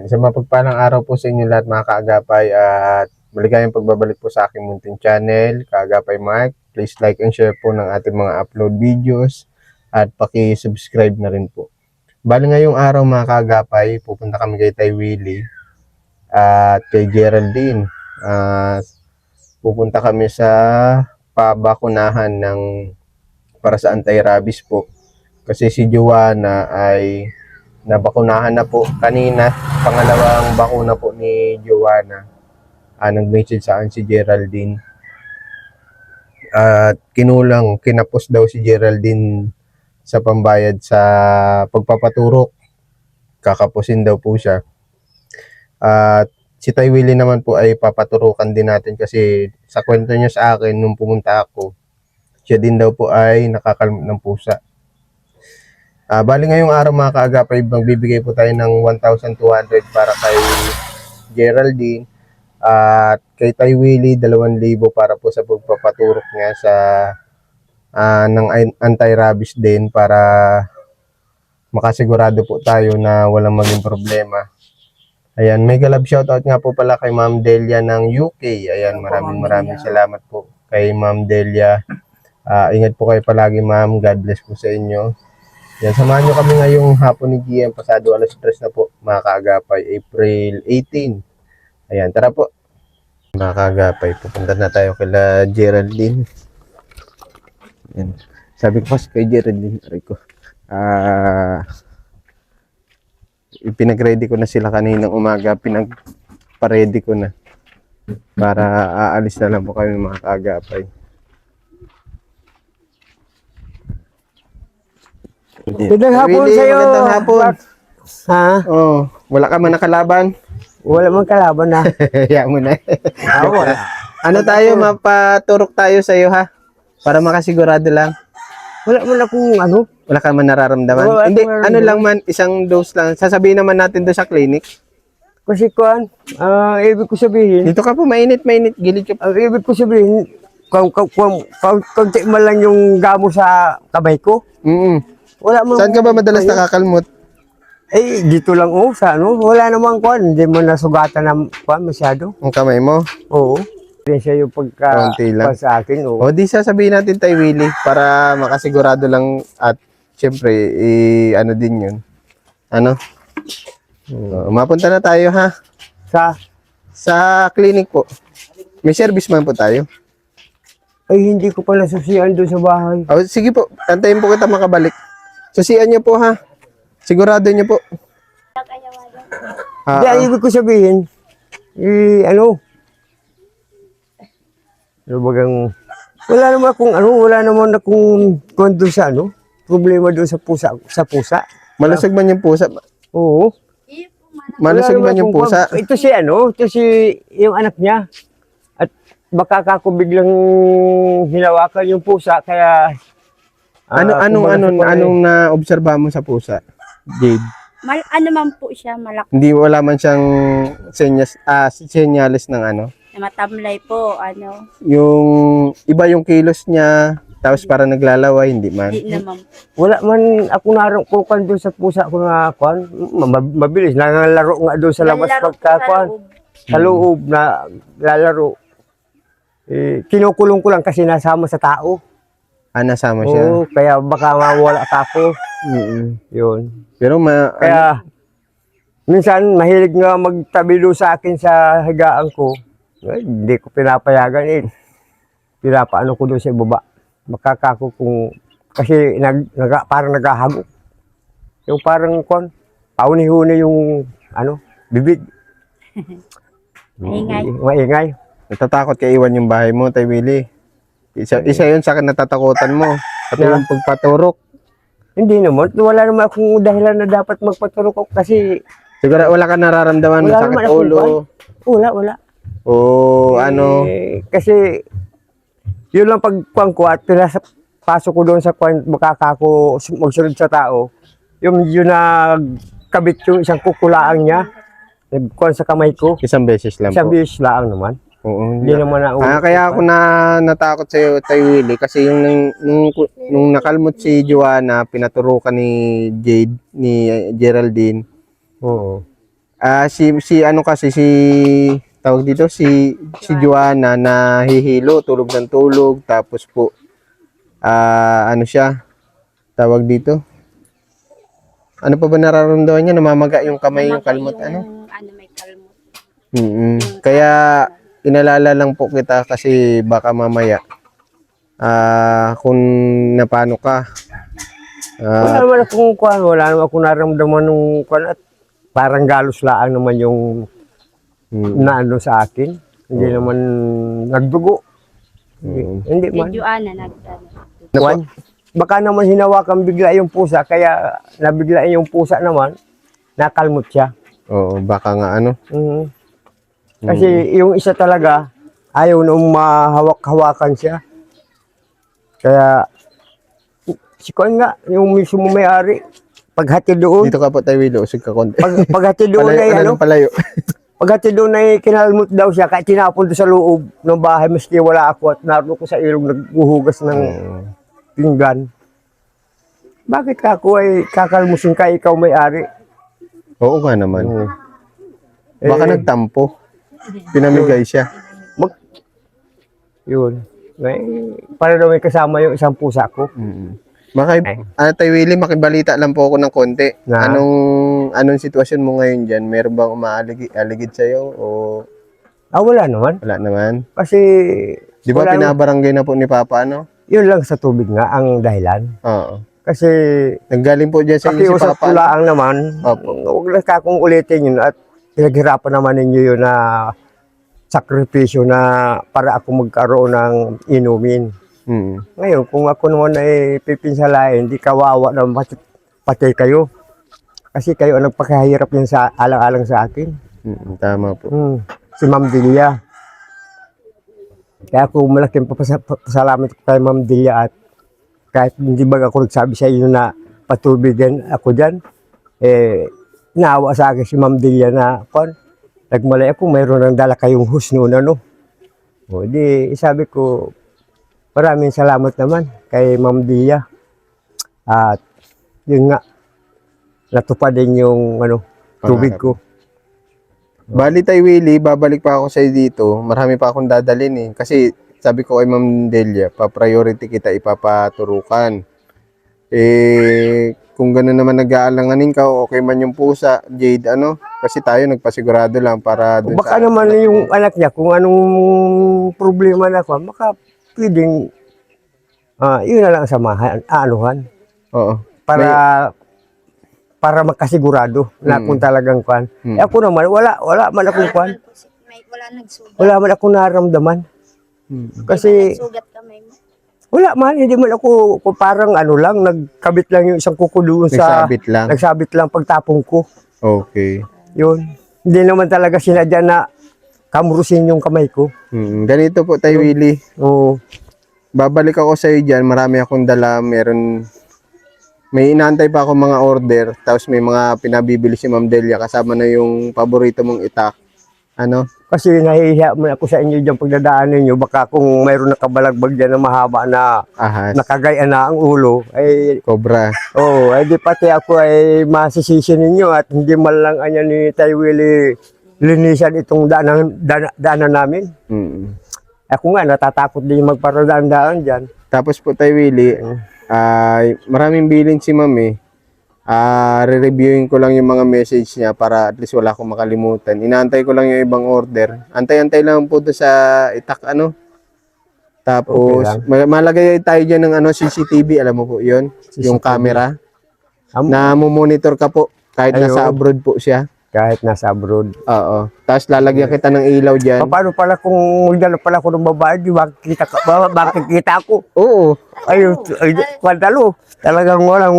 Sa mapagpalang araw po sa inyo lahat mga kaagapay at maligayang pagbabalik po sa aking munting channel, Kaagapay Mark. Please like and share po ng ating mga upload videos at paki-subscribe na rin po. Bali ngayong araw mga kaagapay, pupunta kami kay Tay Willie at kay Geraldine. Pupunta kami sa pabakunahan para sa anti-rabies po. Kasi si Joanna ay nabakunahan na po kanina, pangalawang bakuna po ni Joanna. Nag-message sa akin si Geraldine at kinapos daw si Geraldine sa pambayad sa pagpapaturok, kakapusin daw po siya. At si Tay Willie naman po ay papaturukan din natin kasi sa kwento niya sa akin nung pumunta ako, siya din daw po ay nakakalmot ng pusa. Bali ngayong araw mga kaagapay, magbibigay po tayo ng 1,200 para kay Geraldine at kay Tay Willie 2,000 para po sa pagpapaturok niya sa ng anti-rabies din para makasigurado po tayo na walang maging problema. Ayan, mega love shoutout nga po pala kay Ma'am Delia ng UK. Ayan, maraming salamat po kay Ma'am Delia. Ingat po kayo palagi ma'am, God bless po sa inyo. Yan, samahan nyo kami ngayong hapon ni GM, pasado alas 3 na po, mga kaagapay, April 18. Ayan, tara po. Mga kaagapay, pupunta na tayo kila Geraldine. Ayan. Sabi ko kasi kay Geraldine, ipinag-ready ko na sila kaninang umaga, pinag-ready ko na. Para aalis na lang po kami mga kaagapay. Magandang hapon sa'yo. Magandang hapon. Ha? Oh, wala ka man nakalaban? Wala mang kalaban na. Kaya mo na. Wala. Ano tayo, mapaturok tayo sa'yo ha? Para makasigurado lang. Wala man akong ano. Wala ka man nararamdaman? Wala Hindi, akong nararamdaman. ano lang man, isang dose lang. Sasabihin naman natin doon sa clinic. Kasi kuan, ibig ko sabihin, Dito ka po, mainit. Gilid ka po. ang ibig ko sabihin, kaunti man lang yung gamo sa kamay ko. Wala man. Saan ka ba madalas nakakalmot? Dito lang sa ano. Wala namang kuan, hindi mo nasugatan ng kuan masyado. Ang kamay mo? Oo. Yan siya yung Konti lang. sa akin. O di sasabihin natin Tay Willie para makasigurado lang at syempre, ano din yun. Ano? Mapunta na tayo ha? Sa clinic po. May service man po tayo. Hindi ko pa nasusiyan doon sa bahay. Sige po, antayin po kita makabalik. Susian niyo po ha. Sigurado niyo po. Hindi, ang ibig ko sabihin, ano bagang, wala naman akong doon sa problema doon sa pusa. Malusog man yung pusa. Oo. Malusog man yung pusa. Ito si yung anak niya. At baka kako biglang hinawakan yung pusa, kaya Anong na-obserba mo sa pusa, Jade? Ano man po siya, malaki. Hindi, wala man siyang senyales ng ano? Matamlay po, Yung iba yung kilos niya, tapos para naglalaway, hindi man. Hindi naman. wala man ako naroon doon sa pusa ko nga kuan. Mabilis nalalaro nga doon sa labas Nalaro po pagka sa kuan. loob. Sa loob na lalaro. Kinukulong ko lang kasi nasama sa tao. Nasama siya. Oo, kaya baka mawala ka ako. Yun. Pero Kaya minsan mahilig nga magtabi doon sa akin sa higaan ko. Hindi ko pinapayagan Pinapaano ko doon sa ibaba. Makakako kung kasi parang naghahagok. Yung parang pauni-huni yung bibig. Maingay. Maingay. natatakot ka iwan yung bahay mo, Tay Willie. Isa yun sa akin natatakutan mo. Pati yung pagpaturok. Hindi naman. Wala naman akong dahilan na dapat magpaturok ako kasi Siguro wala ka nararamdaman, wala sakit naman akong ulo. wala. O Kasi yun lang pagkuhan ko at pasok ko doon sa kuhan, makaka ko magsunod sa tao. Yung nagkabit yung isang kukulaang niya. Nagkuhan sa kamay ko. Isang beses lang Isang po. bis lang naman. Oo. Hindi naman na Kaya ako natakot sa iyo, Tay Willie, kasi nung nakalmot si Joanna, pinaturukan ni Jade, ni Geraldine. Oo. Si ano kasi, tawag dito, si Joanna nahihilo, tulog ng tulog. Tapos po, ano siya, tawag dito. Ano pa ba nararamdaman niya? Namamaga yung kamay, yung kalmot, ano? May kalmot. Kaya inalala lang po kita kasi baka mamaya kung napano ka. Wala naman akong kuwan, wala naman akong naramdaman nung kuwan at parang galos laang naman yung naano sa akin. Hindi naman nagdugo. Hindi man. Si Joanna Kuwan, baka naman hinawakan bigla yung pusa, kaya nabigla yung pusa naman, nakalmot siya. Oo, baka nga ano. Kasi yung isa talaga, ayaw nung mahawak-hawakan siya. Kaya, si Kuwan nga, yung mismo may-ari, paghati doon, Dito ka po tayo, Willie, usog ka konti. paghati doon ay ano, Palayo. paghati doon ay kinalmot daw siya, kahit tinapon doon sa loob ng bahay, maski wala ako at naroon ko sa ilong naghuhugas ng pinggan. Bakit ka ako ay kakalmusin ka, ikaw may-ari? Oo nga naman. Baka Eh, nagtampo. Pinamigay siya. Yun. Para daw may kasama yung isang pusa ko. Tay Willie, makibalita lang po ako ng konti. Na? Anong sitwasyon mo ngayon dyan? Meron bang umaaligid sa'yo o Wala naman. wala naman? Kasi, Di ba wala- pinabarangay na po ni Papa, ano? yun lang sa tubig nga ang dahilan. Oo. Kasi, Nanggaling po dyan sa inyo si pakiusap Papa. ko lang naman, Opo. huwag lang kakong ulitin yun at pinaghirapan naman ninyo yun na sakripisyo na para ako magkaroon ng inumin. Ngayon, kung ako naman ay pipinsalain, di kawawa na pati kayo. Kasi kayo ang nagpakahirap yun sa alang-alang sa akin. Tama po. Si Ma'am Delia. Kaya ako malaking pasalamat ko kay Ma'am Delia at kahit hindi ba ako nagsabi sa inyo na patubigan ako dyan, naawa sa akin si Ma'am Delia na, nagmalay ako, mayroon ng dala kayong hus noon, ano. O, di, sabi ko, maraming salamat naman kay Ma'am Delia. At, yun nga, natupad din yung, tubig ko. Bali Tay Willie, babalik pa ako sa'yo dito. Marami pa akong dadalhin eh. Kasi sabi ko kay Ma'am Delia, pa-priority kita ipapaturukan. Kung gano'n naman nag-aalanganin ka, okay man yung pusa, Jade, ano? Kasi tayo nagpasigurado lang para dun Baka naman yung anak niya, kung anong problema na ko, baka pwedeng, yun na lang samahan, anuhan. Oo. Para makasigurado na kung talagang kwan. Ako naman, wala man akong kwan. Wala nagsugat. Wala man akong naramdaman. Kasi, Nagsugat kamay mo. wala man, hindi man ako parang lang, nagkabit lang yung isang kuko doon sa... Nagsabit lang. Nagsabit lang pagtapong ko. Okay. Yun. Hindi naman talaga sinadya na kamurusin yung kamay ko. Ganito po Tay Willie. Oo. Babalik ako sa iyo diyan. Marami akong dala. May inaantay pa ako mga order. Tapos may mga pinabibili si Ma'am Delia. Kasama na yung paborito mong itak. Ano? Kasi nahihiya mo ako sa inyo dyan pagdadaanan nyo. Baka kung mayroon nakabalagbag dyan na mahaba na Ahas. nakagaya na ang ulo, ay Cobra. di pati ako ay masisisi ninyo at hindi man lang anya ni Tay Willie linisan itong daanan namin. Ako nga, natatakot din magparadaan-daan dyan. Tapos po Tay Willie, maraming bilin si Ma'am eh. Re-reviewin ko lang yung mga message niya para at least wala akong makalimutan. Inaantay ko lang yung ibang order. Antay-antay lang po doon sa itak ano. Tapos Okay malagay tayo diyan ng CCTV, alam mo po 'yon, yung camera. Na monitor ka po kahit nasa abroad po siya. Kahit nasa abroad. Oo. Tapos lalagyan kita ng ilaw diyan. Paano pala kung magdala pala ako ng babae, di makikita ako? Oo. Ay, kwantalo. Talagang walang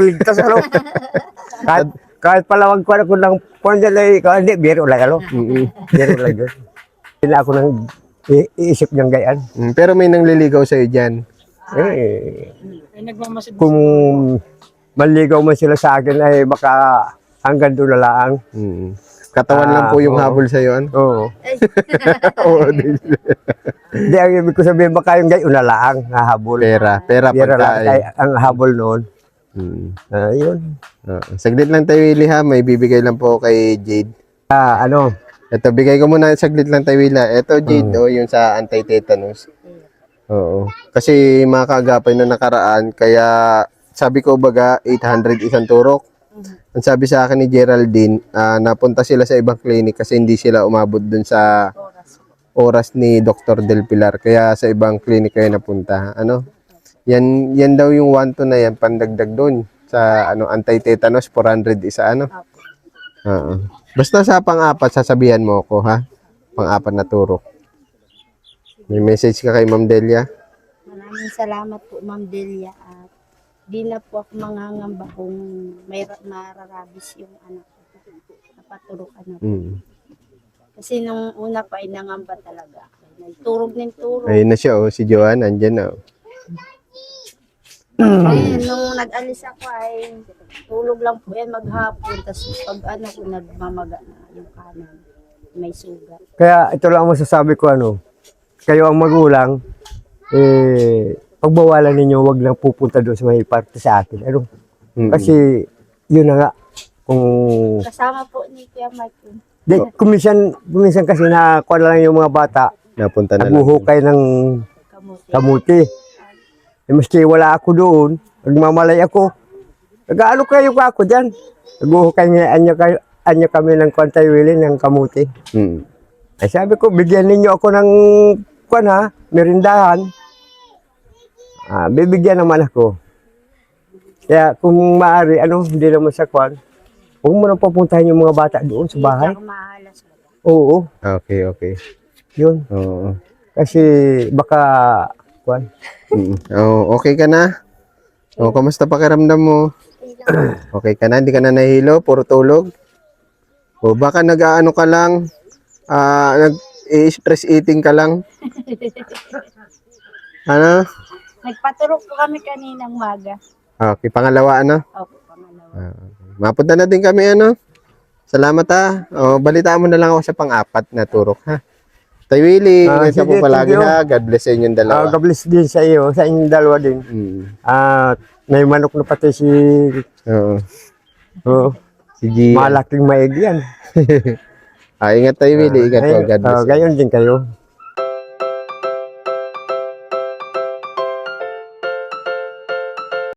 ligtas, kahit pala magkuhan ako ng kwantalo, hindi, biro lang, biro lang yun. Hindi ako nang iisip niyang gayaan. Pero may nangliligaw sa'yo dyan. Kung maligaw man sila sa akin, ay baka hanggang doon na lang. Katawan lang po yung oo. habol sa'yo. Ano? Oo. Oo. Hindi, ang ibig ko sabihin, baka yung gayon na lang, nahabol. Pera Pera lang, pagkain. ang habol noon. Yun. Saglit lang tayo, Willie, ha. May bibigay lang po kay Jade. Ano, Ito, bigay ko muna saglit lang tayo, Willie, ha. Ito, Jade, yung sa anti-tetanus. Oo. Kasi mga kaagapay na nakaraan, kaya sabi ko baga 800 isang turok. Ang sabi sa akin ni Geraldine, napunta sila sa ibang clinic kasi hindi sila umabot dun sa oras ni Dr. Del Pilar. Kaya sa ibang clinic kayo napunta. Ano? Yan daw yung 1-2 na yan, pandagdag dun sa anti-tetanus, 400 isa, ano? Oo. Basta sa pang-apat, sasabihan mo ako, ha? Pang-apat na turok. May message ka kay Ma'am Delia? Maraming salamat po, Ma'am Delia. At di na po ako mangangamba kung may mararabis yung anak ko. Napaturukan na po. Kasi nung una pa ay nangamba talaga. Turog ng turog. Ayun na siya, si Joanne, andyan na. Ayun, nung nag-alis ako ay tulog lang po yan maghapon. Tapos pag ko nagmamaga na yung kanan. May sugat. kaya ito lang ang masasabi ko, kayo ang magulang, pagbawalan ninyo, wag lang pupunta doon sa may parte sa akin. Kasi, yun na nga, kung, Kasama po ni Kuya Mike. kuminsan kasi nakuha lang yung mga bata, Napunta na lang. naghuhukay ng Kamuti. kamuti. Maski wala ako doon, nagmamalay ako. Nag-ano kayo pa ako dyan? Naghuhukay niya anya kami ng kwantay-wili ng kamuti. Ay sabi ko, bigyan ninyo ako ng merindahan. Bibigyan naman ako. Kaya kung maaari, hindi naman sa huwag mo na papuntahin yung mga bata doon sa bahay. Hindi ako mahalas. Oo, Okay. yun. Oo. Kasi baka, Okay ka na? Kamusta pakiramdam mo? Okay ka na? Hindi ka na nahilo? Puro tulog? Baka nag-aano ka lang? Nag-stress eating ka lang? Ano? Nagpaturok po kami kaninang maga. Okay, pangalawa, Opo, pangalawa. Mapunta na din kami, Salamat, ha. Balitaan mo na lang ako sa pang-apat na turok, ha. Tay Willie, ingat ka po sige, palagi, thank you. ha. God bless sa inyong dalawa. God bless din sa iyo, sa inyong dalawa din. At may manok na pati si, Si Gia. malaking maig yan. Ingat tayo, Willie. Ingat po. God bless. Gayon din kayo.